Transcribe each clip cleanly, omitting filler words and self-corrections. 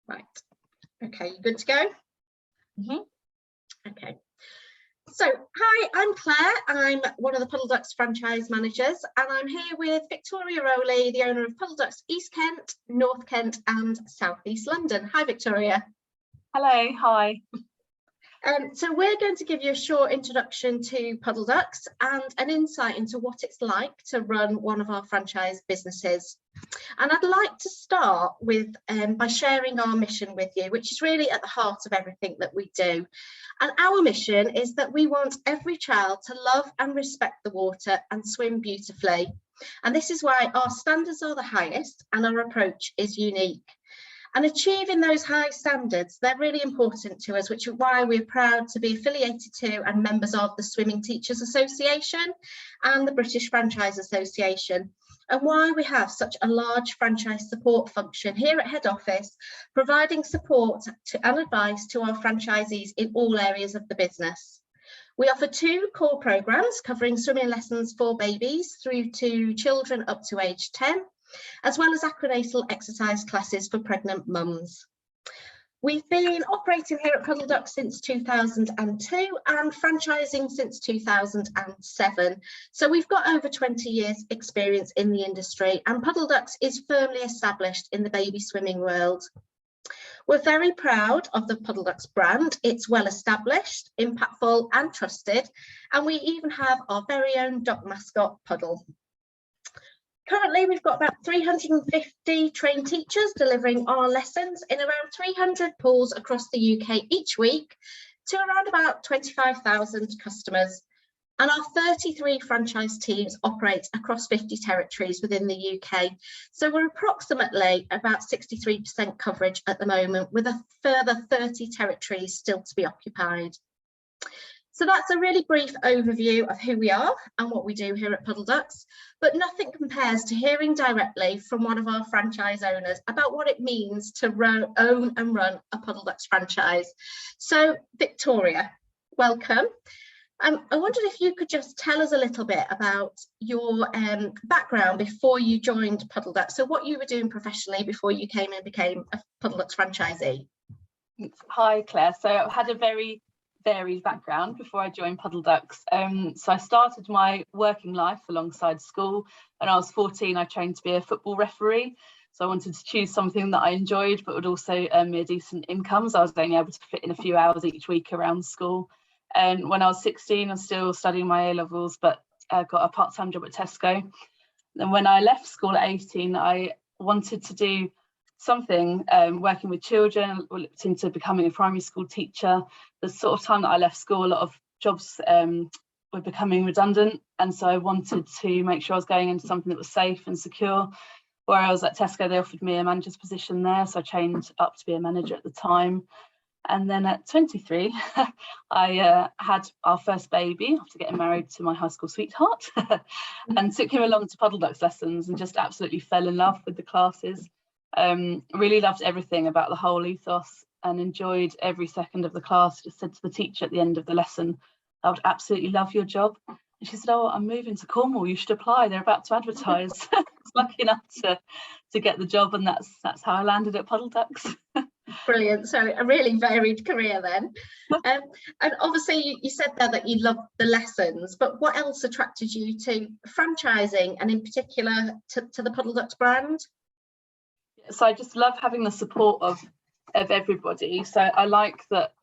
Right. Okay, you good to go? Mm-hmm. Okay. So, hi, I'm Claire. I'm one of the Puddle Ducks franchise managers, and I'm here with Victoria Rowley, the owner of Puddle Ducks East Kent, North Kent, and South East London. Hi, Victoria. Hello, hi. So we're going to give you a short introduction to Puddle Ducks and an insight into what it's like to run one of our franchise businesses. And I'd like to start with by sharing our mission with you, which is really at the heart of everything that we do. And our mission is that we want every child to love and respect the water and swim beautifully. And this is why our standards are the highest and our approach is unique. And achieving those high standards, they're really important to us, which is why we're proud to be affiliated to and members of the Swimming Teachers Association and the British Franchise Association, and why we have such a large franchise support function here at head office, providing support and advice to our franchisees in all areas of the business. We offer 2 core programmes covering swimming lessons for babies through to children up to age 10, as well as acronatal exercise classes for pregnant mums. We've been operating here at Puddle Ducks since 2002 and franchising since 2007. So we've got over 20 years experience in the industry, and Puddle Ducks is firmly established in the baby swimming world. We're very proud of the Puddle Ducks brand. It's well established, impactful and trusted, and we even have our very own duck mascot, Puddle. Currently, we've got about 350 trained teachers delivering our lessons in around 300 pools across the UK each week to around about 25,000 customers. And our 33 franchise teams operate across 50 territories within the UK. So we're approximately about 63% coverage at the moment, with a further 30 territories still to be occupied. So that's a really brief overview of who we are and what we do here at Puddle Ducks, but nothing compares to hearing directly from one of our franchise owners about what it means to own and run a Puddle Ducks franchise. So Victoria, welcome. I wondered if you could just tell us a little bit about your background before you joined Puddle Ducks. So what you were doing professionally before you came and became a Puddle Ducks franchisee. Hi, Claire. So I had a very varied background before I joined Puddle Ducks. So I started my working life alongside school. When I was 14, I trained to be a football referee. So I wanted to choose something that I enjoyed, but would also earn me a decent income. So I was only able to fit in a few hours each week around school. And when I was 16, I was still studying my A-levels, but got a part-time job at Tesco. And when I left school at 18, I wanted to do something working with children, looked into becoming a primary school teacher. The sort of time that I left school, a lot of jobs were becoming redundant, and so I wanted to make sure I was going into something that was safe and secure. Where I was at Tesco, they offered me a manager's position there, so I trained up to be a manager at the time. And then at 23, I had our first baby after getting married to my high school sweetheart and took him along to Puddle Ducks lessons and just absolutely fell in love with the classes. Really loved everything about the whole ethos and enjoyed every second of the class. Just said to the teacher at the end of the lesson, I would absolutely love your job. And she said, oh, I'm moving to Cornwall, you should apply, they're about to advertise. I was lucky enough to get the job, and that's how I landed at Puddle Ducks. Brilliant. So a really varied career then. And obviously you said there that you loved the lessons, but what else attracted you to franchising and in particular to the Puddle Ducks brand? So I just love having the support of everybody. So I like that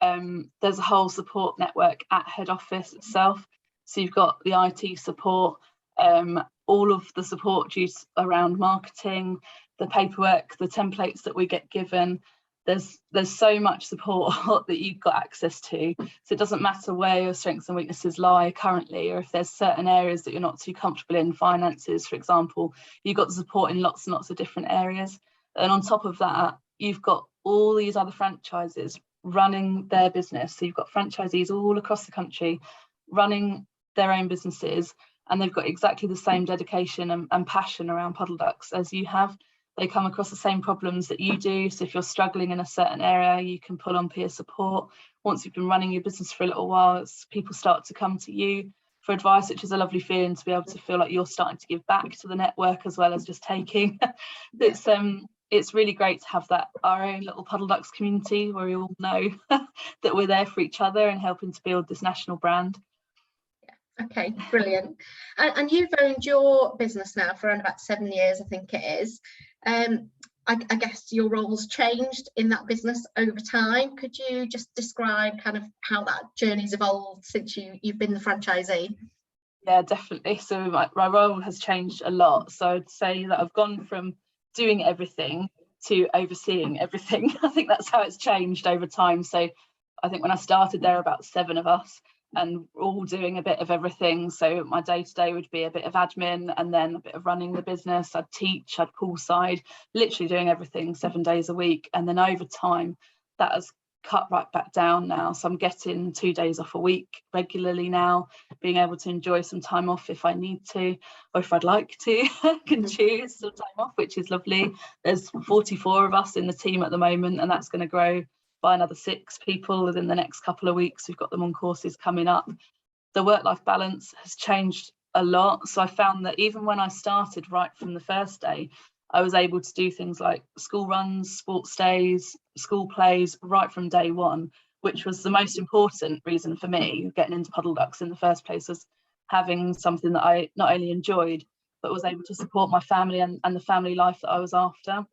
there's a whole support network at head office itself. So you've got the IT support, all of the support due around marketing, the paperwork, the templates that we get given. There's so much support that you've got access to. So it doesn't matter where your strengths and weaknesses lie currently, or if there's certain areas that you're not too comfortable in, finances, for example, you've got the support in lots and lots of different areas. And on top of that, you've got all these other franchises running their business. So you've got franchisees all across the country running their own businesses, and they've got exactly the same dedication and passion around Puddle Ducks as you have. They come across the same problems that you do. So if you're struggling in a certain area, you can pull on peer support. Once you've been running your business for a little while, people start to come to you for advice, which is a lovely feeling to be able to feel like you're starting to give back to the network as well as just taking. it's really great to have that, our own little Puddle Ducks community where we all know that we're there for each other and helping to build this national brand. Okay, brilliant. And you've owned your business now for around about 7 years, I think it is. I guess your role's changed in that business over time. Could you just describe kind of how that journey's evolved since you've been the franchisee? Yeah, definitely. So my role has changed a lot. So I'd say that I've gone from doing everything to overseeing everything. I think that's how it's changed over time. So I think when I started, there were about 7 of us, and all doing a bit of everything. So my day-to-day would be a bit of admin and then a bit of running the business. I'd teach, I'd poolside, literally doing everything 7 days a week. And then over time, that has cut right back down now. So I'm getting 2 days off a week regularly now, being able to enjoy some time off if I need to, or if I'd like to. I can choose some time off, which is lovely. There's 44 of us in the team at the moment, and that's going to grow by another 6 people within the next couple of weeks. We've got them on courses coming up. The work-life balance has changed a lot. So I found that even when I started, right from the first day, I was able to do things like school runs, sports days, school plays right from day one, which was the most important reason for me getting into Puddle Ducks in the first place, was having something that I not only enjoyed, but was able to support my family and the family life that I was after.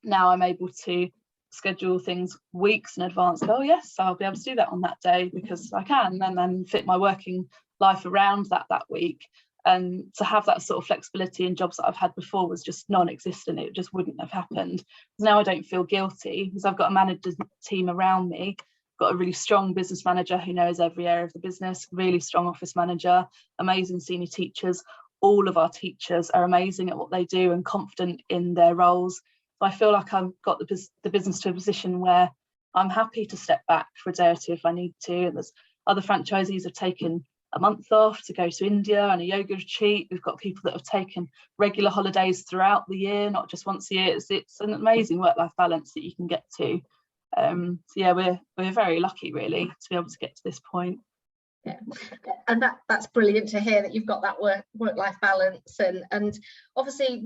Now I'm able to schedule things weeks in advance. Oh yes, I'll be able to do that on that day because I can, and then fit my working life around that week. And to have that sort of flexibility in jobs that I've had before was just non-existent. It just wouldn't have happened. Now I don't feel guilty because I've got a management team around me. Got a really strong business manager who knows every area of the business, really strong office manager, amazing senior teachers. All of our teachers are amazing at what they do and confident in their roles. So I feel like I've got the business to a position where I'm happy to step back for a day or two if I need to. And there's other franchisees have taken a month off to go to India and a yoga retreat. We've got people that have taken regular holidays throughout the year, not just once a year. It's an amazing work-life balance that you can get to. So yeah, we're very lucky really to be able to get to this point. Yeah, and that's brilliant to hear that you've got that work-life balance, and obviously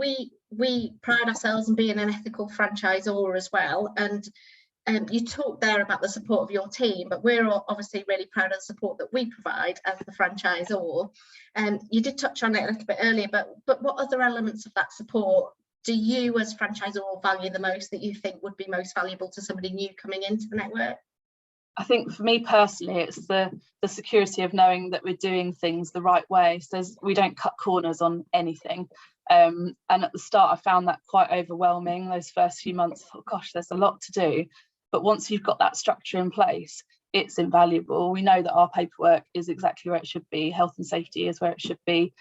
we pride ourselves in being an ethical franchisor as well. And you talked there about the support of your team, but we're obviously really proud of the support that we provide as the franchisor. And you did touch on it a little bit earlier, but what other elements of that support do you as franchisor value the most, that you think would be most valuable to somebody new coming into the network? I think for me personally, it's the security of knowing that we're doing things the right way. So we don't cut corners on anything. And at the start, I found that quite overwhelming. Those first few months, oh gosh, there's a lot to do. But once you've got that structure in place, it's invaluable. We know that our paperwork is exactly where it should be. Health and safety is where it should be.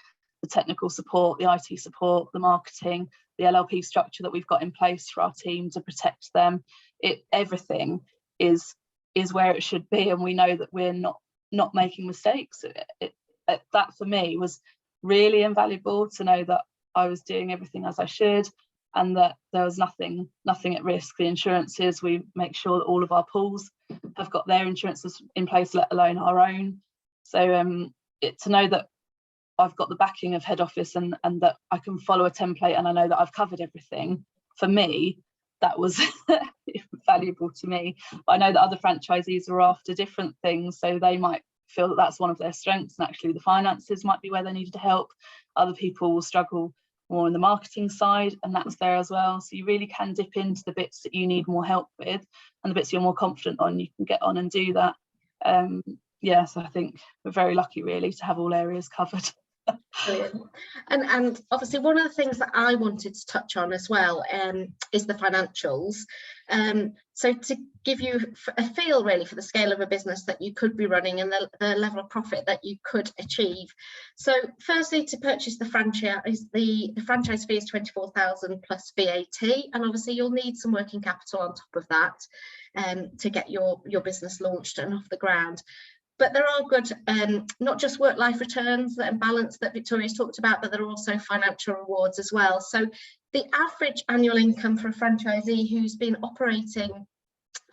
The technical support, the IT support, the marketing, the LLP structure that we've got in place for our team to protect them. Everything is where it should be, and we know that we're not making mistakes. That for me was really invaluable, to know that I was doing everything as I should and that there was nothing at risk. The insurances, we make sure that all of our pools have got their insurances in place, let alone our own. So to know that I've got the backing of head office and that I can follow a template and I know that I've covered everything, for me that was valuable to me. But I know that other franchisees are after different things, so they might feel that that's one of their strengths, and actually the finances might be where they needed help. Other people will struggle more on the marketing side, and that's there as well. So you really can dip into the bits that you need more help with, and the bits you're more confident on, you can get on and do that. Yeah, so I think we're very lucky really to have all areas covered. Brilliant. And obviously one of the things that I wanted to touch on as well is the financials. So to give you a feel really for the scale of a business that you could be running and the level of profit that you could achieve. So firstly, to purchase the franchise, the franchise fee is 24,000 plus VAT, and obviously you'll need some working capital on top of that to get your business launched and off the ground. But there are good, not just work-life returns and balance that Victoria's talked about, but there are also financial rewards as well. So the average annual income for a franchisee who's been operating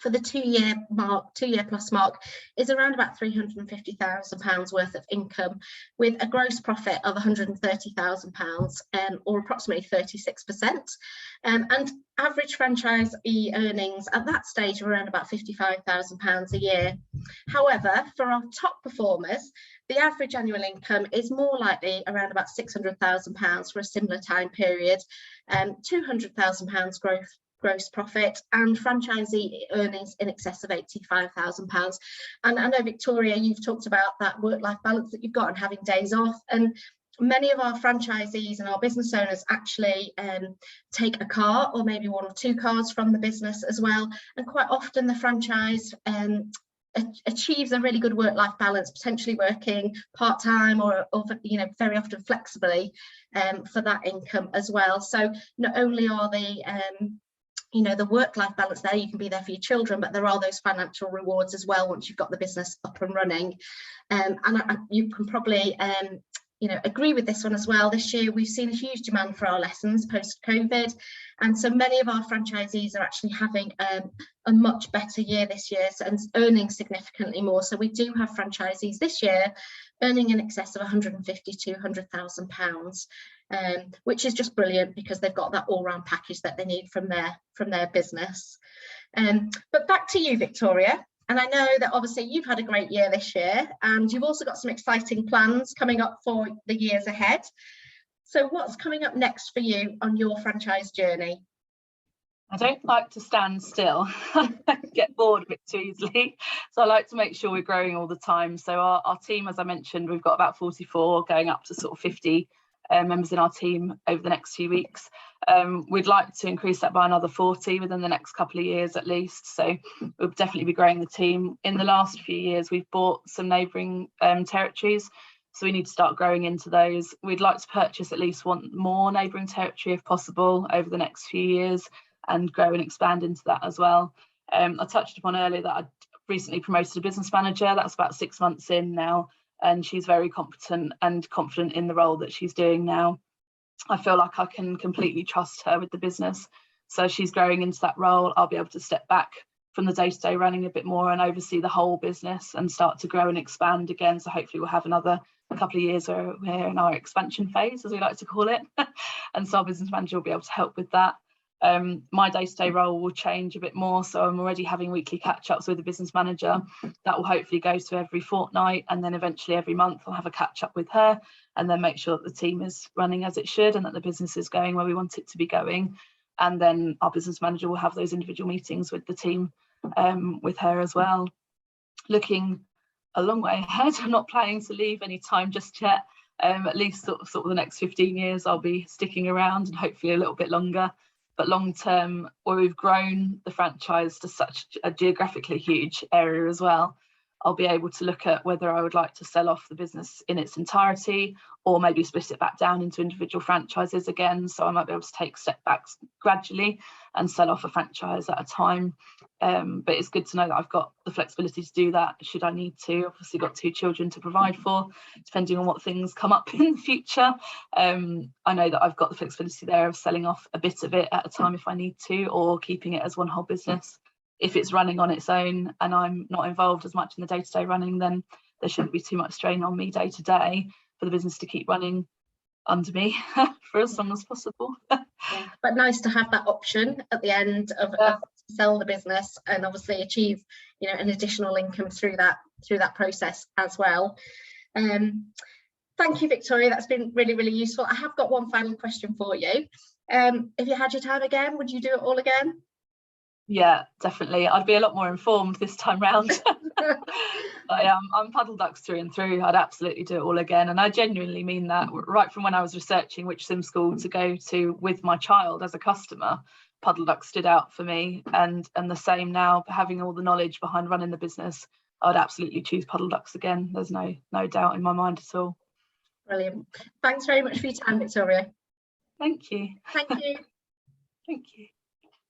for the 2-year mark, 2-year plus mark, is around about £350,000 worth of income, with a gross profit of £130,000, or approximately 36%. And average franchisee earnings at that stage were around about £55,000 a year. However, for our top performers, the average annual income is more likely around about £600,000 for a similar time period, £200,000 gross profit, and franchisee earnings in excess of £85,000. And I know, Victoria, you've talked about that work-life balance that you've got and having days off, and many of our franchisees and our business owners actually take a car or maybe 1 or 2 cars from the business as well, and quite often the franchise achieves a really good work-life balance, potentially working part-time or very often flexibly for that income as well. So not only are the work-life balance there, you can be there for your children, but there are those financial rewards as well once you've got the business up and running. And you can probably agree with this one as well. This year we've seen a huge demand for our lessons post-COVID, and so many of our franchisees are actually having a much better year this year and earning significantly more. So we do have franchisees this year earning in excess of £150,000-200,000, which is just brilliant because they've got that all-round package that they need from their business. But back to you, Victoria. And I know that obviously you've had a great year this year, and you've also got some exciting plans coming up for the years ahead. So what's coming up next for you on your franchise journey? I don't like to stand still. I get bored a bit too easily. So I like to make sure we're growing all the time. So our team, as I mentioned, we've got about 44 going up to sort of 50 members in our team over the next few weeks. We'd like to increase that by another 40 within the next couple of years at least. So we'll definitely be growing the team. In the last few years, we've bought some neighbouring territories, so we need to start growing into those. We'd like to purchase at least 1 more neighbouring territory if possible over the next few years and grow and expand into that as well. I touched upon earlier that I'd recently promoted a business manager. That's about 6 months in now, and she's very competent and confident in the role that she's doing now. I feel like I can completely trust her with the business. So she's growing into that role. I'll be able to step back from the day-to-day running a bit more and oversee the whole business and start to grow and expand again. So hopefully we'll have another couple of years where we're in our expansion phase, as we like to call it. And so our business manager will be able to help with that. My day-to-day role will change a bit more, so I'm already having weekly catch-ups with the business manager. That will hopefully go to every fortnight, and then eventually every month I'll have a catch-up with her and then make sure that the team is running as it should and that the business is going where we want it to be going. And then our business manager will have those individual meetings with the team with her as well. Looking a long way ahead, I'm not planning to leave any time just yet. At least sort of the next 15 years I'll be sticking around, and hopefully a little bit longer. But long term, where we've grown the franchise to such a geographically huge area as well, I'll be able to look at whether I would like to sell off the business in its entirety or maybe split it back down into individual franchises again. So I might be able to take step backs gradually and sell off a franchise at a time. But it's good to know that I've got the flexibility to do that should I need to. Obviously got 2 children to provide for, depending on what things come up in the future. I know that I've got the flexibility there of selling off a bit of it at a time if I need to, or keeping it as one whole business. If it's running on its own and I'm not involved as much in the day-to-day running, then there shouldn't be too much strain on me day to day for the business to keep running under me for as long as possible. Yeah, but nice to have that option at the end of sell the business and obviously achieve an additional income through that process as well. Thank you, Victoria, that's been really, really useful. I have got one final question for you. If you had your time again, would you do it all again? Yeah, definitely. I'd be a lot more informed this time round. I'm Puddle Ducks through and through. I'd absolutely do it all again, and I genuinely mean that. Right from when I was researching which sim school to go to with my child as a customer, Puddle Ducks stood out for me, and the same now. Having all the knowledge behind running the business, I'd absolutely choose Puddle Ducks again. There's no doubt in my mind at all. Brilliant. Thanks very much for your time, Victoria. Thank you. Thank you. Thank you.